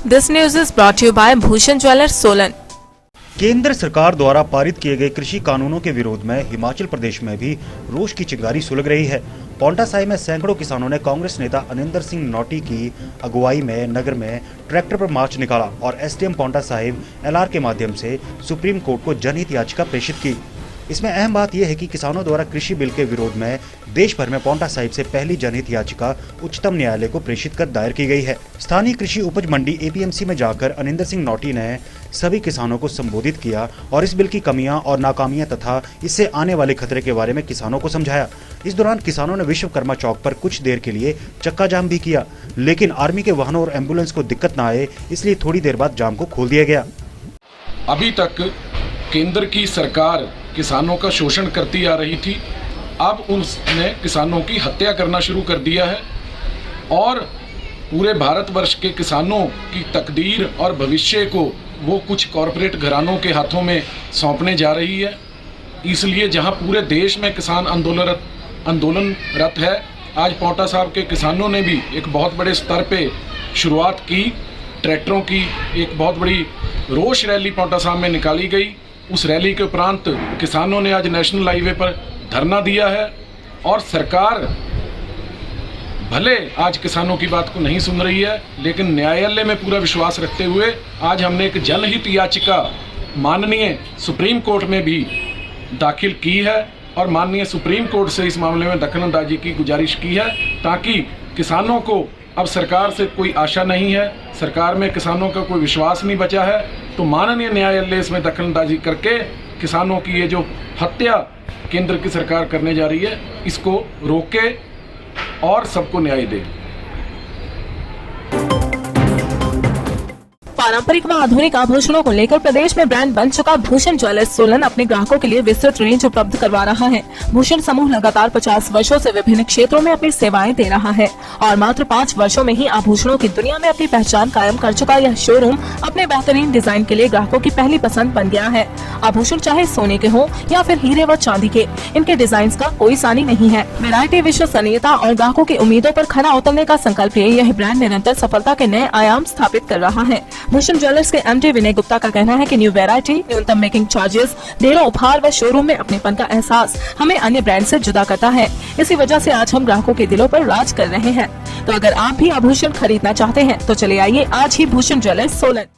This news is brought to you by Bhushan Jewellers, Solan. केंद्र सरकार द्वारा पारित किए गए कृषि कानूनों के विरोध में हिमाचल प्रदेश में भी रोष की चिंगारी सुलग रही है। पांवटा साहिब में सैकड़ों किसानों ने कांग्रेस नेता अनिंदर सिंह नोटी की अगुवाई में नगर में ट्रैक्टर पर मार्च निकाला और एसडीएम पांवटा साहिब एलआर के माध्यम से सुप्रीम कोर्ट को जनहित याचिका प्रेषित की। इसमें अहम बात यह है कि किसानों द्वारा कृषि बिल के विरोध में देश भर में पांवटा साहिब से पहली जनहित याचिका उच्चतम न्यायालय को प्रेषित कर दायर की गई है। स्थानीय कृषि उपज मंडी एपीएमसी में जाकर अनिंदर सिंह नोटी ने सभी किसानों को संबोधित किया और इस बिल की कमियां और नाकामियां तथा इससे आने वाले खतरे के बारे में किसानों को समझाया। इस दौरान किसानों ने विश्वकर्मा चौक पर कुछ देर के लिए चक्का जाम भी किया, लेकिन आर्मी के वाहनों और एम्बुलेंस को दिक्कत न आए इसलिए थोड़ी देर बाद जाम को खोल दिया गया। अभी तक केंद्र की सरकार किसानों का शोषण करती आ रही थी, अब उसने किसानों की हत्या करना शुरू कर दिया है और पूरे भारतवर्ष के किसानों की तकदीर और भविष्य को वो कुछ कॉरपोरेट घरानों के हाथों में सौंपने जा रही है। इसलिए जहां पूरे देश में किसान आंदोलनरत है, आज पांवटा साहिब के किसानों ने भी एक बहुत बड़े स्तर पे शुरुआत की। ट्रैक्टरों की एक बहुत बड़ी रोष रैली पांवटा साहिब में निकाली गई। उस रैली के उपरांत किसानों ने आज नेशनल हाईवे पर धरना दिया है और सरकार भले आज किसानों की बात को नहीं सुन रही है, लेकिन न्यायालय में पूरा विश्वास रखते हुए आज हमने एक जनहित याचिका माननीय सुप्रीम कोर्ट में भी दाखिल की है और माननीय सुप्रीम कोर्ट से इस मामले में दखलअंदाजी की गुजारिश की है, ताकि किसानों को अब सरकार से कोई आशा नहीं है, सरकार में किसानों का कोई विश्वास नहीं बचा है, तो माननीय न्यायालय इसमें दखलअंदाजी करके किसानों की ये जो हत्या केंद्र की सरकार करने जा रही है, इसको रोके और सबको न्याय दे। पारंपरिक व आधुनिक आभूषणों को लेकर प्रदेश में ब्रांड बन चुका भूषण ज्वेलर्स सोलन अपने ग्राहकों के लिए विस्तृत रेंज उपलब्ध करवा रहा है। भूषण समूह लगातार 50 वर्षों से विभिन्न क्षेत्रों में अपनी सेवाएं दे रहा है और मात्र 5 वर्षों में ही आभूषणों की दुनिया में अपनी पहचान कायम कर चुका यह शोरूम अपने बेहतरीन डिजाइन के लिए ग्राहकों की पहली पसंद बन गया है। आभूषण चाहे सोने के हो या फिर हीरे व चांदी के, इनके डिजाइन का कोई सानी नहीं है। वैरायटी, विश्वसनीयता और ग्राहकों की उम्मीदों पर खरा उतरने का संकल्प लिए यह ब्रांड निरंतर सफलता के नए आयाम स्थापित कर रहा है। भूषण ज्वेलर्स के एमडी विनय गुप्ता का कहना है कि न्यू वैरायटी, न्यूनतम मेकिंग चार्जेस, ढेरों उपहार व शोरूम में अपनेपन का एहसास हमें अन्य ब्रांड से जुदा करता है। इसी वजह से आज हम ग्राहकों के दिलों पर राज कर रहे हैं। तो अगर आप भी आभूषण खरीदना चाहते हैं तो चले आइए आज ही भूषण ज्वेलर्स सोलन।